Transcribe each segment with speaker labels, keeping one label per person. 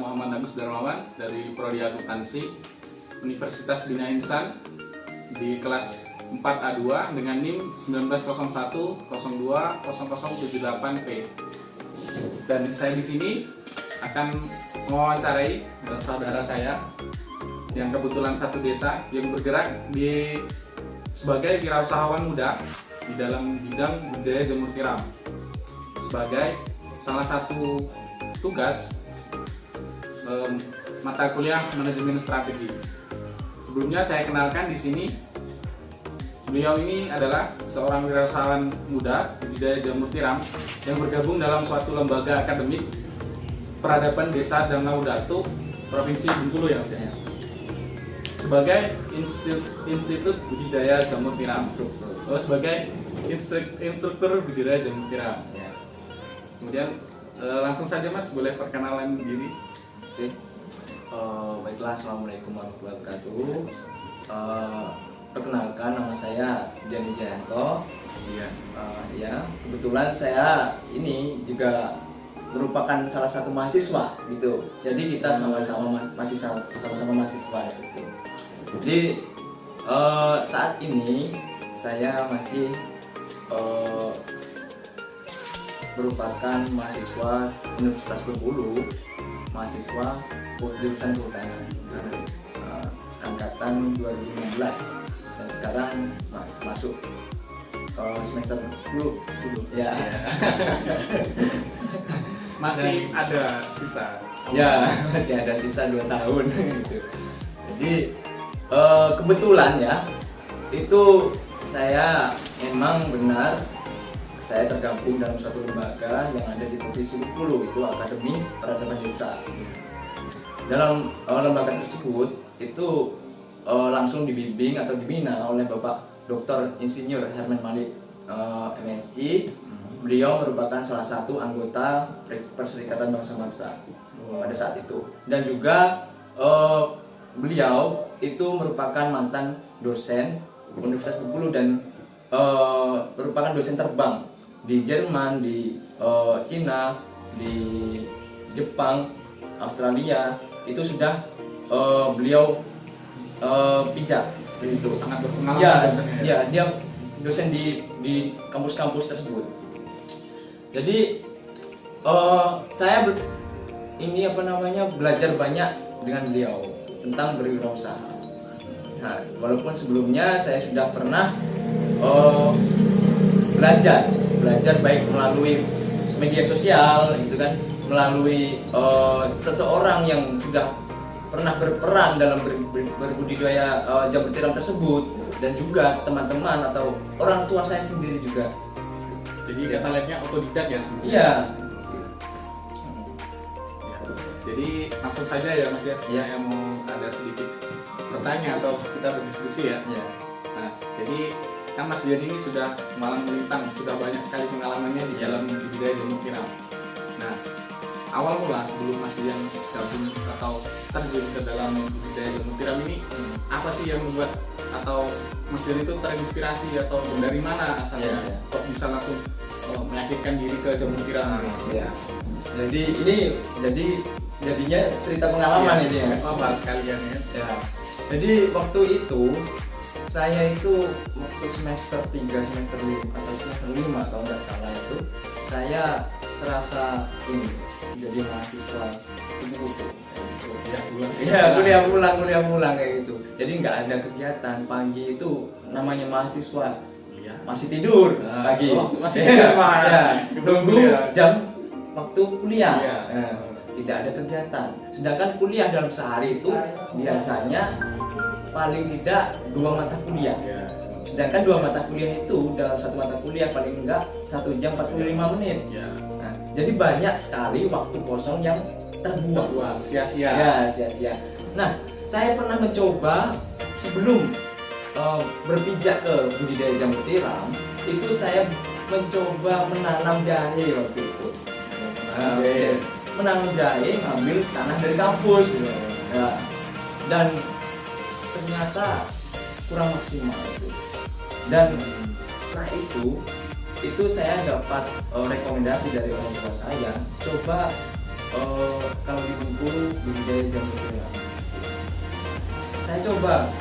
Speaker 1: Muhammad Agus Darmawan dari Prodi Akuntansi Universitas Bina Insan di kelas 4A2 dengan NIM 1901020078P. Dan saya di sini akan mewawancarai saudara saya yang kebetulan satu desa yang bergerak sebagai wirausahawan muda di dalam bidang budidaya jamur tiram sebagai salah satu tugas mata kuliah manajemen strategi. Sebelumnya saya kenalkan di sini, beliau ini adalah seorang wirausahawan muda budidaya jamur tiram yang bergabung dalam suatu lembaga akademik peradaban desa Danau Datu, Provinsi Bengkulu ya maksudnya, sebagai Institut Budidaya Jamur Tiram, sebagai instruktur budidaya jamur tiram. Kemudian langsung saja Mas, boleh perkenalan diri.
Speaker 2: Oke. Baiklah, assalamualaikum warahmatullahi wabarakatuh. Perkenalkan, nama saya Diani Jayanto. Ya, kebetulan saya ini juga merupakan salah satu mahasiswa gitu. Jadi kita sama-sama mahasiswa gitu. Jadi saat ini saya masih merupakan mahasiswa Universitas Bengkulu, mahasiswa jurusan kehutanan angkatan 2016 dan sekarang masuk semester 10 ya.
Speaker 1: Masih ada sisa.
Speaker 2: Ya, masih ada sisa 2 tahun gitu. Jadi kebetulan ya, itu saya memang benar saya tergabung dalam suatu lembaga yang ada di Provinsi Bengkulu, itu Akademi Peradaban Desa. Dalam lembaga tersebut itu langsung dibimbing atau dibina oleh Bapak Dr. Insinyur Herman Malik MSc. Beliau merupakan salah satu anggota Perserikatan Bangsa-Bangsa pada saat itu, dan juga beliau itu merupakan mantan dosen Universitas Bengkulu dan merupakan dosen terbang di Jerman, di Cina, di Jepang, Australia. Itu sudah beliau pijak seperti itu.
Speaker 1: Sangat berpengalaman
Speaker 2: Ya,
Speaker 1: dosennya.
Speaker 2: ya, dia dosen di kampus-kampus tersebut. Jadi saya belajar banyak dengan beliau tentang berwirausaha. Nah, walaupun sebelumnya saya sudah pernah belajar baik melalui media sosial, itu kan, melalui seseorang yang sudah pernah berperan dalam berbudidaya jamur tiram tersebut, dan juga teman-teman atau orang tua saya sendiri juga.
Speaker 1: Jadi kata lainnya otodidak ya sebenarnya.
Speaker 2: Iya.
Speaker 1: Jadi langsung saja ya Mas ya.
Speaker 2: Iya.
Speaker 1: Saya mau ada sedikit bertanya atau kita berdiskusi ya.
Speaker 2: Iya.
Speaker 1: Nah, jadi kan Mas Dian ini sudah malang melintang, sudah banyak sekali pengalamannya di dalam budidaya jamur tiram. Nah, awal mula sebelum Mas Dian gabung atau terjun ke dalam budidaya jamur tiram ini, apa sih yang membuat atau Mas Dian itu terinspirasi atau dari mana asalnya?
Speaker 2: Iya.
Speaker 1: Kok bisa langsung meyakinkan diri ke jamur tiram?
Speaker 2: Ya. Jadi ini jadinya cerita pengalaman ini ya.
Speaker 1: Bahas sekalian ya.
Speaker 2: Ya. Jadi waktu itu saya itu waktu semester 3, semester 5 atau semester 5 kalau nggak salah itu saya terasa ini jadi mahasiswa itu. Kuliah pulang kayak gitu. Jadi nggak ada kegiatan pagi itu, namanya mahasiswa masih tidur pagi.
Speaker 1: Masih tidur
Speaker 2: ya, nunggu jam waktu kuliah.
Speaker 1: Iya.
Speaker 2: Tidak ada kegiatan. Sedangkan kuliah dalam sehari itu biasanya paling tidak 2 mata kuliah.
Speaker 1: Iya.
Speaker 2: Sedangkan 2 mata kuliah itu dalam satu mata kuliah paling enggak 1 jam 45 menit.
Speaker 1: Iya.
Speaker 2: Nah, jadi banyak sekali waktu kosong yang terbuang.
Speaker 1: Sia-sia.
Speaker 2: Ya, sia-sia. Nah, saya pernah mencoba sebelum berpijak ke budidaya jamur tiram, itu saya mencoba menanam jahe waktu itu. Menanam jahe ngambil tanah dari kampus. Ya. Dan ternyata kurang maksimal itu. Dan setelah itu saya dapat rekomendasi dari orang tua saya, coba kalau di Bengkulu budidaya jamur tiram.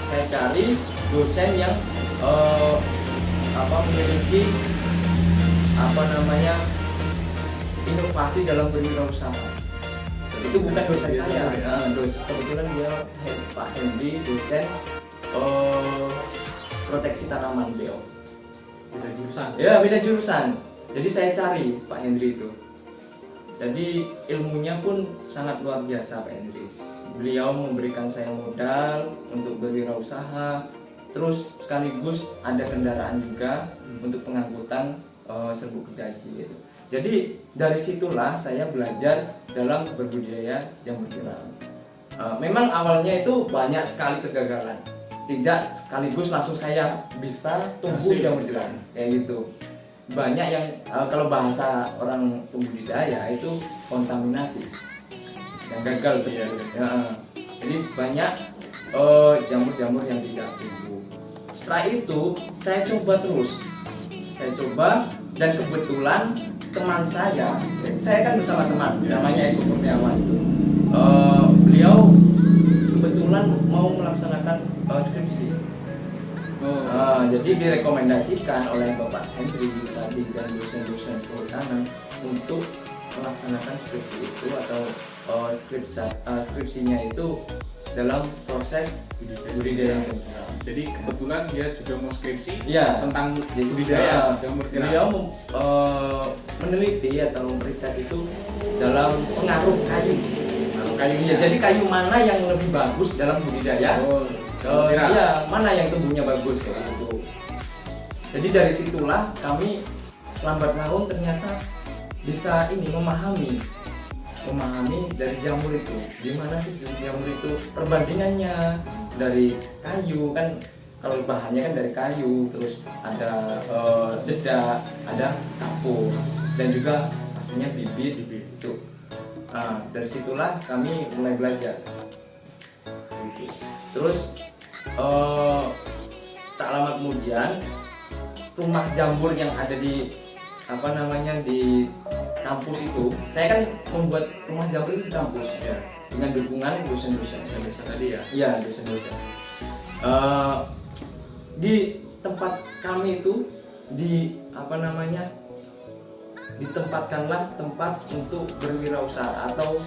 Speaker 2: Saya cari dosen yang memiliki inovasi dalam berwirausaha. Itu bukan dosen saya. Kebetulan dia Pak Hendri, dosen proteksi tanaman beliau.
Speaker 1: Beda jurusan.
Speaker 2: Ya, beda jurusan. Jadi saya cari Pak Hendri itu. Jadi ilmunya pun sangat luar biasa Pak Hendri. Beliau memberikan saya modal untuk berwirausaha, terus sekaligus ada kendaraan juga untuk pengangkutan serbuk gergaji gitu. Jadi dari situlah saya belajar dalam berbudidaya jamur tiram. Memang awalnya itu banyak sekali kegagalan. Tidak sekaligus langsung saya bisa tumbuh jamur tiram kayak gitu. Banyak yang kalau bahasa orang pembudidaya itu kontaminasi yang gagal terjadi. Jadi banyak jamur-jamur yang tidak tumbuh. Setelah itu saya coba terus. Saya coba dan kebetulan teman saya kan bersama teman namanya Eko Kurniawan itu. Beliau kebetulan mau melaksanakan skripsi. Jadi direkomendasikan oleh Bapak Hendri tadi dan dosen-dosen kehutanan untuk melaksanakan skripsi itu atau skripsinya itu dalam proses budidaya jamur tiram.
Speaker 1: Jadi kebetulan dia juga mau skripsi
Speaker 2: tentang
Speaker 1: budidaya jamur tiram.
Speaker 2: Beliau meneliti atau riset itu dalam pengaruh kayu. Jadi kayu mana yang lebih bagus dalam budidaya? Mana yang tumbuhnya bagus gitu. Jadi dari situlah kami lambat laun ternyata bisa memahami dari jamur itu. Gimana sih jamur itu perbandingannya dari kayu kan, kalau bahannya kan dari kayu, terus ada dedak, ada kapur dan juga pastinya bibit itu. Dari situlah kami mulai belajar. Terus tak lama kemudian rumah jamur yang ada di di kampus itu, saya kan membuat rumah jamur itu di kampus dengan dukungan dosen-dosen
Speaker 1: tadi ya.
Speaker 2: Iya, dosen-dosen. Di tempat kami itu ditempatkanlah tempat untuk berwirausaha atau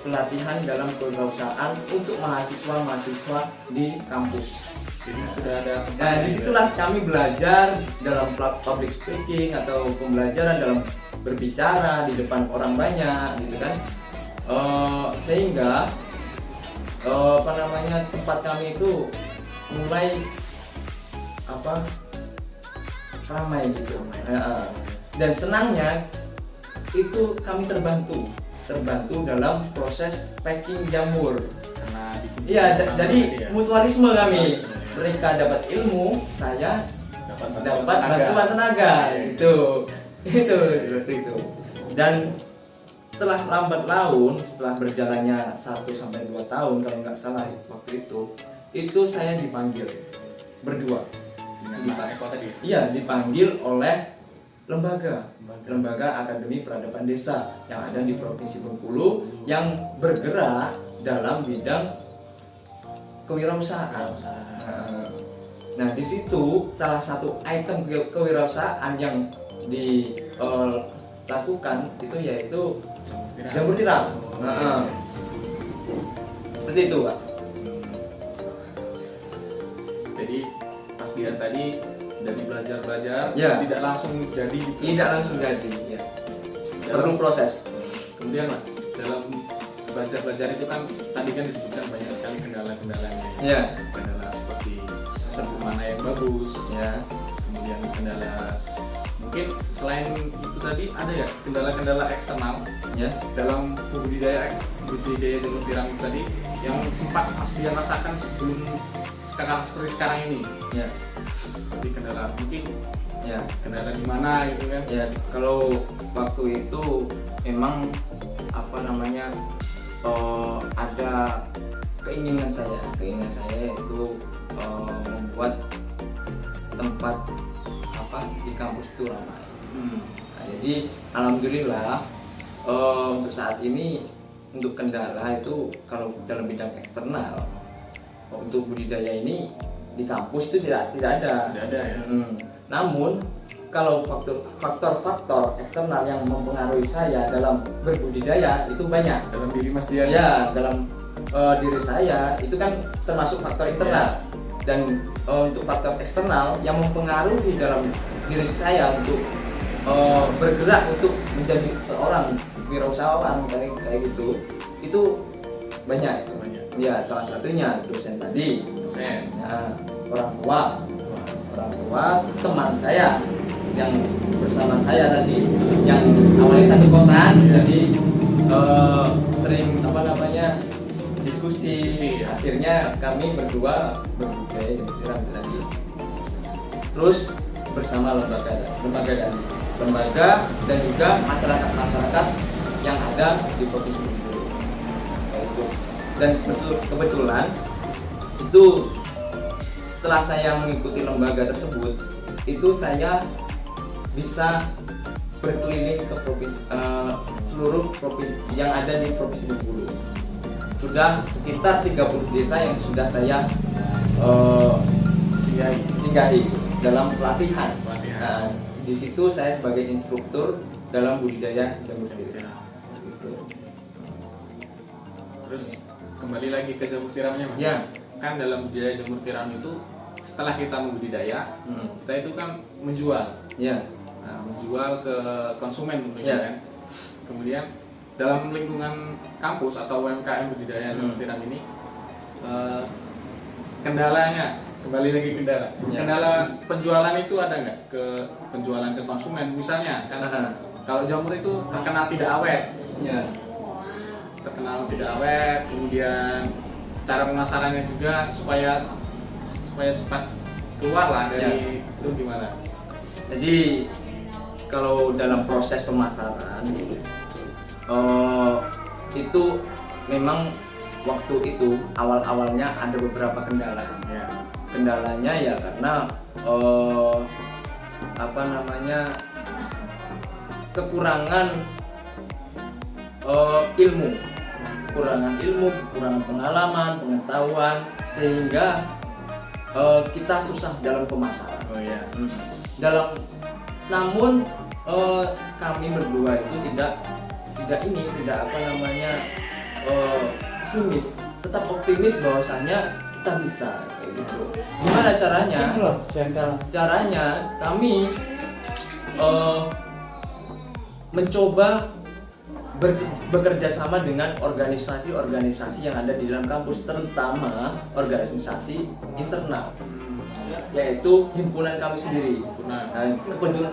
Speaker 2: pelatihan dalam kewirausahaan untuk mahasiswa di kampus.
Speaker 1: Jadi sudah ada.
Speaker 2: Nah, disitulah kami belajar dalam public speaking atau pembelajaran dalam berbicara di depan orang banyak, gitu kan. Sehingga tempat kami itu mulai ramai gitu. Dan senangnya itu kami terbantu dalam proses packing jamur. Jadi mutualisme kami. Mereka dapat ilmu, saya dapat bantuan tenaga. Itu seperti itu. Dan setelah lambat laun, setelah berjalannya 1-2 tahun kalau nggak salah waktu itu saya dipanggil berdua dengan Mas Eko tadi. Iya, dipanggil oleh lembaga Akademi Peradaban Desa yang ada di Provinsi Bengkulu yang bergerak dalam bidang kewirausahaan. Nah, di situ salah satu item kewirausahaan yang dilakukan itu yaitu jamur tiram. Seperti itu, Pak.
Speaker 1: Jadi pas dia tadi dari belajar tidak langsung jadi.
Speaker 2: Tidak langsung jadi, ya. Perlu proses.
Speaker 1: Kemudian Mas, dalam belajar itu kan tadi kan disebutkan banyak sekali kendala-kendalanya.
Speaker 2: Ya.
Speaker 1: Kendala seperti serbuk mana yang bagus.
Speaker 2: Ya.
Speaker 1: Kemudian kendala mungkin selain itu tadi ada ya kendala-kendala eksternal dalam budidaya jamur tiram itu tadi yang sempat Mas dia rasakan sebelum seperti sekarang ini.
Speaker 2: Ya.
Speaker 1: Seperti kendala mungkin kendala di mana gitu kan.
Speaker 2: Ya, kalau waktu itu emang ada keinginan saya itu membuat tempat di kampus itu ramai. Nah, jadi alhamdulillah untuk saat ini untuk kendala itu kalau dalam bidang eksternal untuk budidaya ini di kampus itu tidak ada.
Speaker 1: Tidak ada ya.
Speaker 2: Namun kalau faktor-faktor eksternal yang mempengaruhi saya dalam berbudidaya itu banyak.
Speaker 1: Dalam diri Mas Dian.
Speaker 2: Ya, dalam diri saya itu kan termasuk faktor internal. Dan untuk faktor eksternal yang mempengaruhi dalam diri saya untuk bergerak untuk menjadi seorang wirausahawan kayak gitu, itu banyak. Ya, salah satunya dosen tadi, ya, orang tua, teman saya yang bersama saya tadi, yang awalnya satu kosan, jadi sering diskusi.
Speaker 1: Ya.
Speaker 2: Akhirnya kami berdua berbudaya Jamur lagi. Terus bersama lembaga dan juga masyarakat yang ada di Provinsi Bengkulu. Dan kebetulan itu setelah saya mengikuti lembaga tersebut, itu saya bisa berkeliling ke seluruh provinsi yang ada di Provinsi Bengkulu. Sudah sekitar 30 desa yang sudah saya singgahi dalam pelatihan. Nah, di situ saya sebagai instruktur dalam budidaya jamur tiram. Gitu.
Speaker 1: Terus kembali lagi ke jamur tiramnya, Mas.
Speaker 2: Ya.
Speaker 1: Kan dalam budidaya jamur tiram itu setelah kita membudidaya, kita itu kan menjual.
Speaker 2: Ya.
Speaker 1: Nah, menjual ke konsumen tentunya
Speaker 2: Ya.
Speaker 1: kan. Kemudian dalam lingkungan kampus atau UMKM budidaya jamur tiram ini, kendalanya, kembali lagi kendala.
Speaker 2: Ya.
Speaker 1: Kendala penjualan itu ada nggak ke penjualan ke konsumen? Misalnya kan kalau jamur itu terkenal tidak awet.
Speaker 2: Ya.
Speaker 1: Terkenal tidak awet, kemudian cara pemasarannya juga supaya cepat keluar lah dari itu gimana?
Speaker 2: Jadi kalau dalam proses pemasaran itu memang waktu itu awalnya ada beberapa kendala.
Speaker 1: Ya.
Speaker 2: Kendalanya ya karena kekurangan ilmu, kekurangan pengalaman, pengetahuan, sehingga kita susah dalam pemasaran.
Speaker 1: Oh ya.
Speaker 2: Namun kami berdua itu tidak pesimis, tetap optimis bahwasannya kita bisa kayak gitu. Gimana caranya? Caranya kami mencoba bekerja sama dengan organisasi-organisasi yang ada di dalam kampus, terutama organisasi internal, yaitu himpunan kami sendiri. Nah,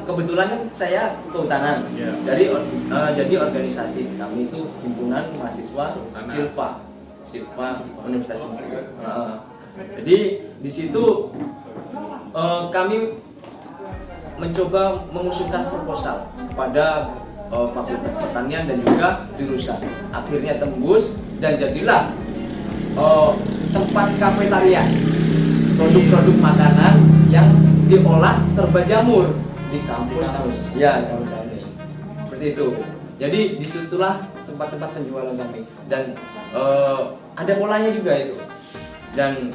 Speaker 2: kebetulan kan saya kehutanan.
Speaker 1: Yeah.
Speaker 2: Jadi organisasi kami itu himpunan mahasiswa Silva Universitas Bengkulu. Jadi di situ kami mencoba mengusulkan proposal kepada Fakultas Pertanian dan juga jurusan. Akhirnya tembus dan jadilah tempat kafetaria, produk-produk makanan yang diolah serba jamur di kampus. Ya, kampus kami. Seperti itu. Jadi disitulah tempat-tempat penjualan kami dan ada polanya juga itu. Dan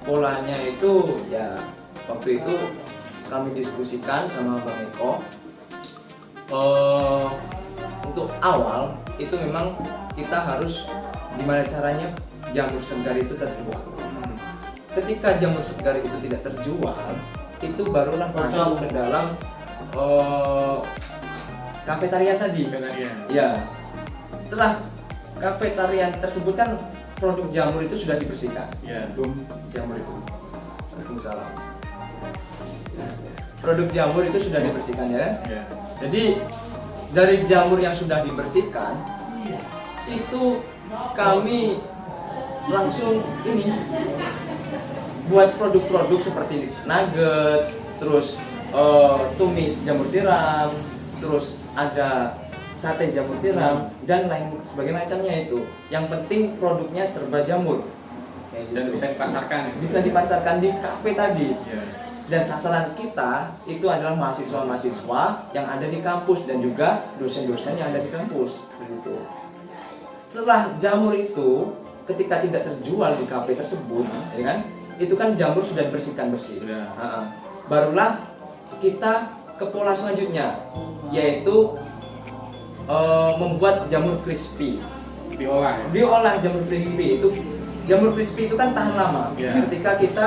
Speaker 2: polanya itu ya waktu itu kami diskusikan sama Bang Eko. Untuk awal itu memang kita harus gimana caranya jamur segar itu terjual. Ketika jamur segar itu tidak terjual, itu barulah masuk ke dalam kafetaria tadi. Ya. Setelah kafetaria tersebut kan produk jamur itu sudah dibersihkan.
Speaker 1: Ya.
Speaker 2: Jamur itu. Waalaikumsalam. Produk jamur itu sudah dibersihkan ya.
Speaker 1: Ya.
Speaker 2: Jadi dari jamur yang sudah dibersihkan itu kami langsung buat produk-produk seperti nugget, terus tumis jamur tiram, terus ada sate jamur tiram dan lain sebagainya macamnya itu. Yang penting produknya serba jamur.
Speaker 1: Dan bisa dipasarkan.
Speaker 2: Bisa dipasarkan di kafe tadi.
Speaker 1: Ya.
Speaker 2: Dan sasaran kita itu adalah mahasiswa-mahasiswa yang ada di kampus dan juga dosen-dosen yang ada di kampus. Begitu. Setelah jamur itu ketika tidak terjual di kafe tersebut, ya kan? Itu kan jamur sudah dibersihkan bersih.
Speaker 1: Sudah.
Speaker 2: Barulah kita ke pola selanjutnya, yaitu membuat jamur crispy.
Speaker 1: Diolah ya?
Speaker 2: Diolah jamur crispy itu. Jamur crispy itu kan tahan lama.
Speaker 1: Yeah.
Speaker 2: Ketika kita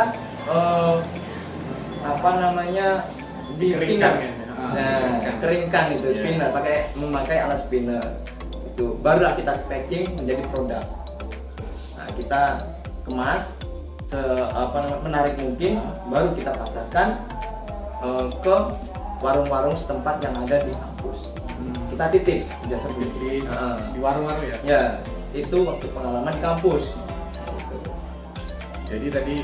Speaker 2: di
Speaker 1: Dikeringkan
Speaker 2: spinner.
Speaker 1: ya?
Speaker 2: Nah, keringkan itu
Speaker 1: Yeah.
Speaker 2: spinner, memakai alat spinner. Itu barulah kita packing menjadi produk. Nah, kita kemas menarik mungkin, baru kita pasarkan ke warung-warung setempat yang ada di kampus. Kita titip jasa
Speaker 1: Di warung-warung ya?
Speaker 2: Ya, itu waktu pengalaman di kampus.
Speaker 1: Jadi tadi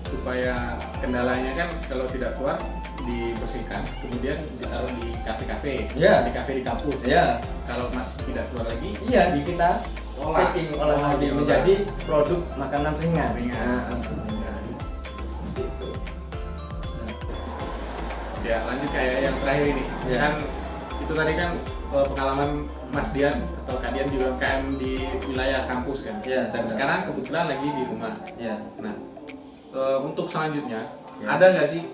Speaker 1: supaya kendalanya kan kalau tidak keluar dibersihkan, kemudian ditaruh di kafe-kafe,
Speaker 2: Ya.
Speaker 1: di kafe di kampus.
Speaker 2: Ya,
Speaker 1: Kalau masih tidak keluar lagi,
Speaker 2: iya kita
Speaker 1: olah.
Speaker 2: packing olah lagi
Speaker 1: diolah.
Speaker 2: menjadi produk makanan ringan.
Speaker 1: Ringan.
Speaker 2: Gitu.
Speaker 1: Ya lanjut kayak yang terakhir ini.
Speaker 2: Ya.
Speaker 1: Kan itu tadi kan pengalaman Mas Dian atau Kak Dian juga UMKM di wilayah kampus kan.
Speaker 2: Ya,
Speaker 1: Dan
Speaker 2: benar.
Speaker 1: sekarang kebetulan lagi di rumah.
Speaker 2: Ya.
Speaker 1: Nah, untuk selanjutnya
Speaker 2: Ya.
Speaker 1: ada nggak sih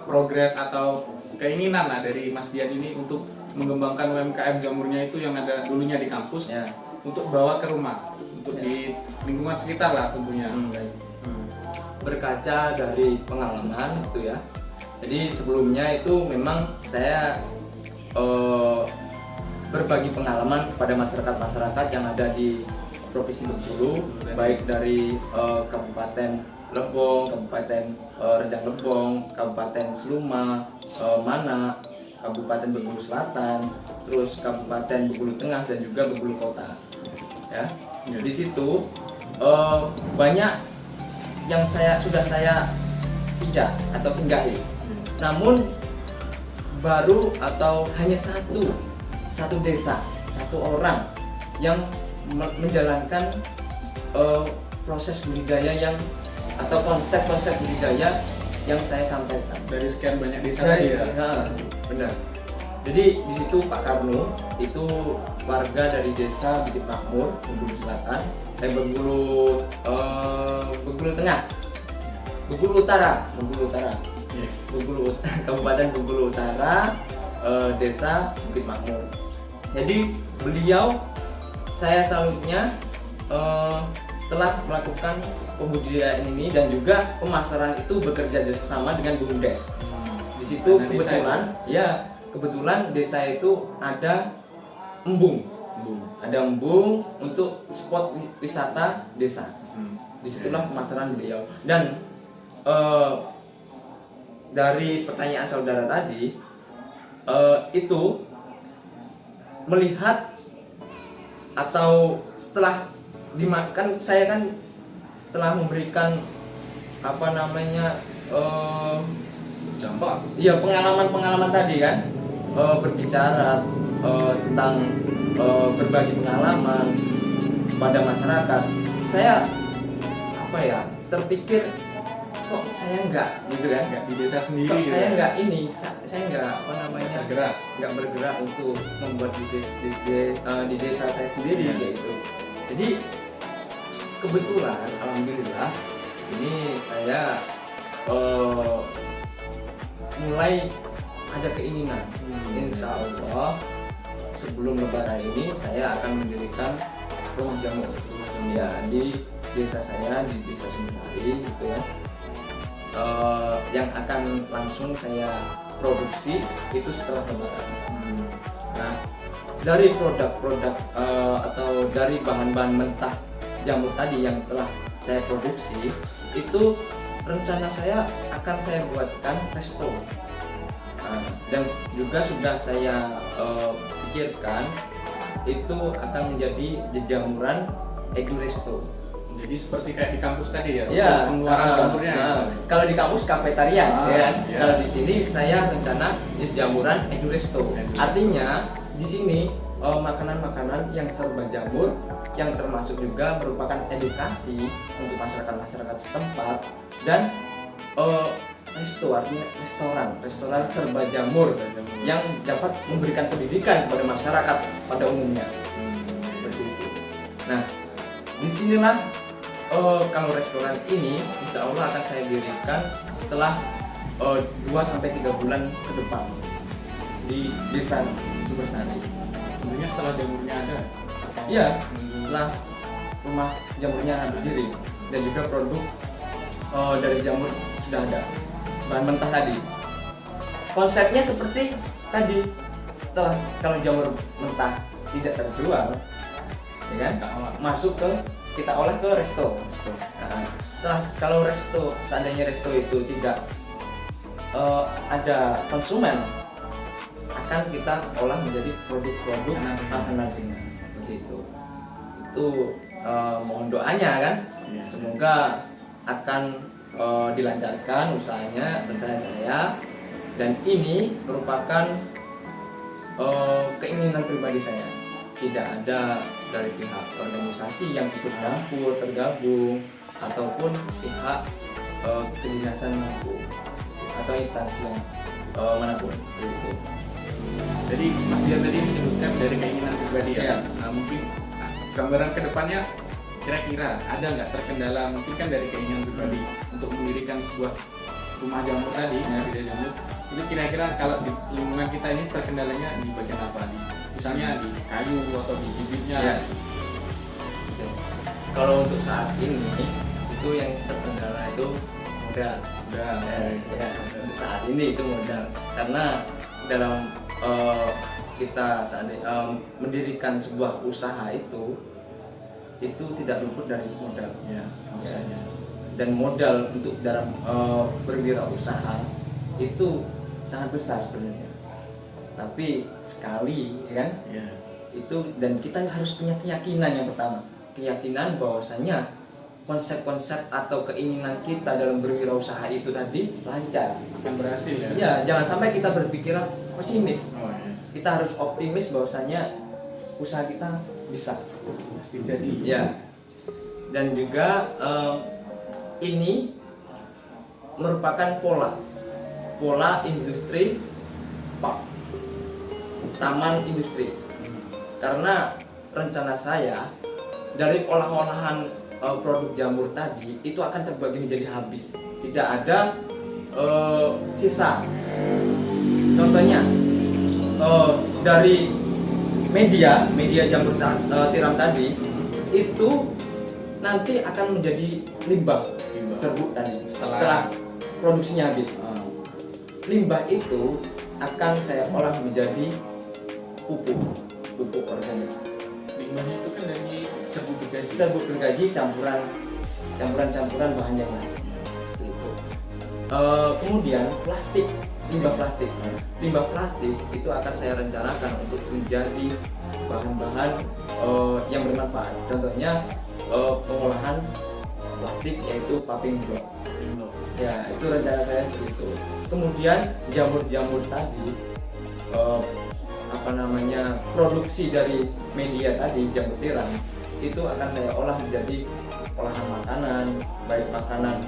Speaker 1: progres atau keinginan lah dari Mas Dian ini untuk mengembangkan UMKM jamurnya itu yang ada dulunya di kampus
Speaker 2: Ya.
Speaker 1: untuk bawa ke rumah, untuk
Speaker 2: Ya.
Speaker 1: di lingkungan sekitar lah tentunya.
Speaker 2: Baik. Berkaca dari pengalaman itu ya. Jadi sebelumnya itu memang saya berbagi pengalaman kepada masyarakat-masyarakat yang ada di Provinsi Bengkulu, baik dari Kabupaten Lebong, Kabupaten Rejang Lebong, Kabupaten Seluma, Mana, Kabupaten Bengkulu Selatan, terus Kabupaten Bengkulu Tengah dan juga Bengkulu Kota. Ya,
Speaker 1: Ya.
Speaker 2: di situ banyak yang sudah saya pijak atau singgahi. Namun baru atau hanya satu desa, satu orang yang menjalankan proses budidaya yang atau konsep-konsep budidaya yang saya sampaikan.
Speaker 1: Dari sekian banyak desa
Speaker 2: Dari,
Speaker 1: tadi ya.
Speaker 2: benar. Jadi di situ Pak Karno itu warga dari desa Bukit Makmur, Bengkulu Selatan, Bengkulu Tengah, Bengkulu Utara,
Speaker 1: Iya.
Speaker 2: Kabupaten Bengkulu Utara, desa Bukit Makmur. Jadi beliau, saya salutnya telah melakukan pembudidayaan ini dan juga pemasaran itu bekerja bersama dengan BUMDes. Di situ kebetulan desa itu ada embung. Ada embung untuk spot wisata desa. Disitulah pemasaran beliau. Dan dari pertanyaan saudara tadi, itu melihat atau setelah dimakan, saya kan telah memberikan
Speaker 1: Dampak.
Speaker 2: iya pengalaman tadi kan, berbicara tentang berbagi pengalaman pada masyarakat. Saya terpikir kok saya enggak gitu kan,
Speaker 1: Nggak di desa sendiri.
Speaker 2: kok
Speaker 1: gitu
Speaker 2: saya
Speaker 1: ya?
Speaker 2: enggak saya enggak
Speaker 1: Bergerak.
Speaker 2: nggak bergerak untuk membuat di desa saya sendiri
Speaker 1: Iya.
Speaker 2: kayak gitu. Jadi kebetulan alhamdulillah ini saya mulai ada keinginan, insya Allah sebelum lebaran ini saya akan mendirikan rumah jamu ya di desa saya, di desa Sumberhari gitu ya, yang akan langsung saya produksi itu setelah lebaran. Nah, dari produk-produk atau dari bahan-bahan mentah jamur tadi yang telah saya produksi, itu rencana saya akan saya buatkan resto. Dan juga sudah saya pikirkan itu akan menjadi jejamuran ekoresto.
Speaker 1: Jadi seperti kayak di kampus tadi ya,
Speaker 2: Ya,
Speaker 1: untuk pengeluaran jamurnya.
Speaker 2: kalau di kampus kafetaria, ya kan?
Speaker 1: Iya.
Speaker 2: Kalau di sini saya rencana jamuran ekoresto. Artinya di sini makanan-makanan yang serba jamur, yang termasuk juga merupakan edukasi untuk masyarakat setempat dan resto, artinya restoran serba jamur yang dapat memberikan pendidikan kepada masyarakat pada umumnya. Seperti itu. Nah, disinilah kalau restoran ini insya Allah akan saya dirikan setelah 2-3 bulan ke depan di desa Sumbersari.
Speaker 1: Tentunya setelah jamurnya ada.
Speaker 2: Iya, setelah rumah jamurnya berdiri dan juga produk dari jamur sudah ada, bahan mentah tadi. Konsepnya seperti tadi, setelah kalau jamur mentah tidak terjual, ya kan, masuk ke kita olah ke resto. Nah, setelah kalau resto, seandainya resto itu tidak ada konsumen, akan kita olah menjadi produk-produk makanan ringan seperti itu. Itu mohon doanya kan, semoga akan dilancarkan usahanya saya, dan ini merupakan keinginan pribadi saya. Tidak ada dari pihak organisasi yang ikut campur, tergabung, ataupun pihak kedinasan manapun atau instansi yang manapun gitu.
Speaker 1: Jadi Mas Dian tadi menyebutkan dari keinginan pribadi ya.
Speaker 2: Iya.
Speaker 1: Nah, mungkin gambaran kedepannya kira-kira ada nggak terkendala, mungkin kan dari keinginan pribadi untuk mendirikan sebuah rumah jamur tadi, budidaya jamur, itu kira-kira kalau di lingkungan kita ini terkendalanya di bagian apa? Misalnya di kayu atau di bibitnya.
Speaker 2: Ya. Oke. Kalau untuk saat ini itu yang terkendala itu modal. Ya, untuk saat ini itu modal, karena dalam kita saat mendirikan sebuah usaha itu tidak luput dari modal.
Speaker 1: Ya, usahanya.
Speaker 2: Dan modal untuk dalam berwirausaha itu sangat besar sebenarnya. Tapi sekali, ya kan?
Speaker 1: Ya.
Speaker 2: Itu, dan kita harus punya keyakinan yang pertama, keyakinan bahwasanya konsep-konsep atau keinginan kita dalam berwirausaha itu tadi lancar,
Speaker 1: Akan berhasil ya.
Speaker 2: ya. Jangan sampai kita berpikiran pesimis.
Speaker 1: Oh, ya.
Speaker 2: Kita harus optimis bahwasanya usaha kita bisa
Speaker 1: Pasti jadi.
Speaker 2: ya. Dan juga ini merupakan pola industri park, taman industri. Karena rencana saya dari olah-olahan produk jamur tadi itu akan terbagi menjadi habis, tidak ada sisa. Contohnya dari media jamur tiram tadi itu nanti akan menjadi limbah serbuk tadi setelah produksinya habis. Limbah itu akan saya olah menjadi pupuk organik.
Speaker 1: Limbahnya itu kan dari
Speaker 2: Serbuk gergaji campuran bahan yang lain. Gitu. Kemudian limbah plastik itu akan saya rencanakan untuk menjadi bahan-bahan yang bermanfaat. Contohnya pengolahan plastik yaitu paving block. Ya, itu rencana saya seperti itu. Kemudian jamur tadi produksi dari media tadi jamur tiram itu akan saya olah menjadi olahan makanan, baik makanan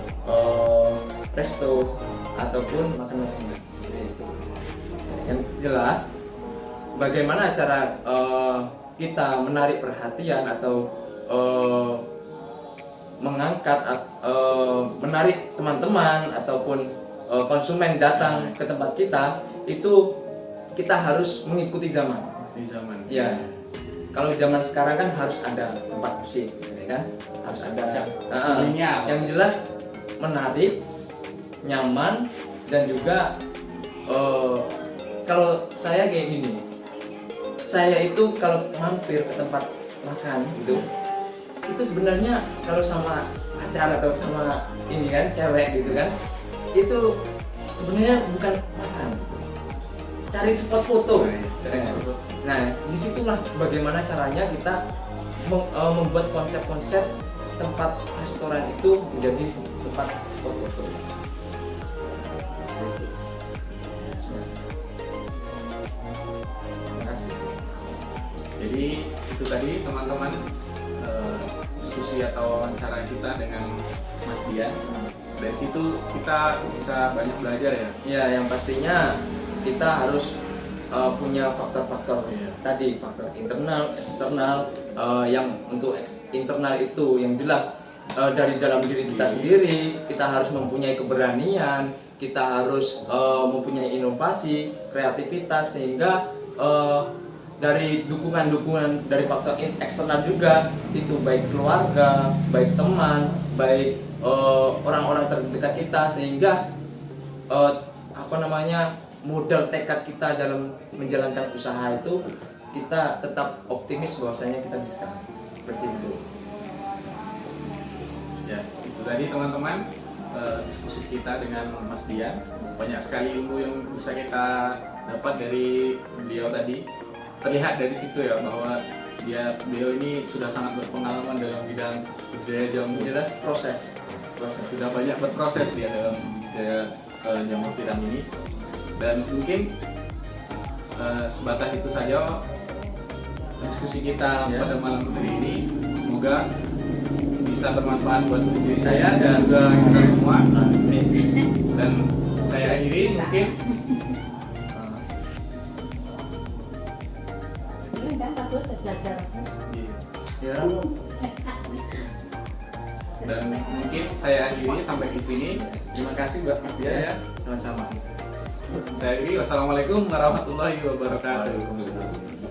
Speaker 2: resto ataupun makanan ringan. Itu. Yang jelas, bagaimana cara kita menarik perhatian atau menarik teman-teman ataupun konsumen datang ke tempat kita, itu kita harus mengikuti zaman. Ya, kalau zaman sekarang kan harus ada tempat musik, kan? Harus ada. Yang jelas menarik, nyaman, dan juga kalau saya kayak gini, saya itu kalau mampir ke tempat makan itu sebenarnya kalau sama pacar atau sama ini kan cewek gitu kan, itu sebenarnya bukan makan, cari spot foto. Nah, disitulah bagaimana caranya kita membuat konsep-konsep tempat restoran itu menjadi tempat spot foto. Terima kasih.
Speaker 1: Jadi itu tadi teman-teman diskusi atau wawancara kita dengan Mas Dian. dari situ kita bisa banyak belajar ya.
Speaker 2: Ya, yang pastinya kita harus punya faktor-faktor tadi, faktor internal, eksternal. Yang untuk internal itu yang jelas dari dalam diri kita sendiri, kita harus mempunyai keberanian, kita harus mempunyai inovasi, kreativitas, sehingga dari dukungan-dukungan dari faktor eksternal juga, itu baik keluarga, baik teman, baik orang-orang terdekat kita, sehingga modal tekad kita dalam menjalankan usaha itu kita tetap optimis bahwasanya kita bisa, seperti itu.
Speaker 1: Ya, itu tadi teman-teman diskusi kita dengan Mas Dian. Banyak sekali ilmu yang bisa kita dapat dari beliau tadi. Terlihat dari situ ya bahwa beliau ini sudah sangat berpengalaman dalam bidang budidaya jamur.
Speaker 2: Jelas proses
Speaker 1: Sudah banyak berproses dia dalam budidaya jamur tiram ini. Dan mungkin sebatas itu saja diskusi kita pada malam hari ini. Semoga bisa bermanfaat buat diri saya dan juga kita semua. Dan saya akhiri mungkin dan mungkin saya akhiri sampai di sini. Terima kasih buat Mas Dian ya.
Speaker 2: Sama-sama.
Speaker 1: Saya akhiri. Wassalamualaikum warahmatullahi wabarakatuh.
Speaker 2: Waalaikumsalam.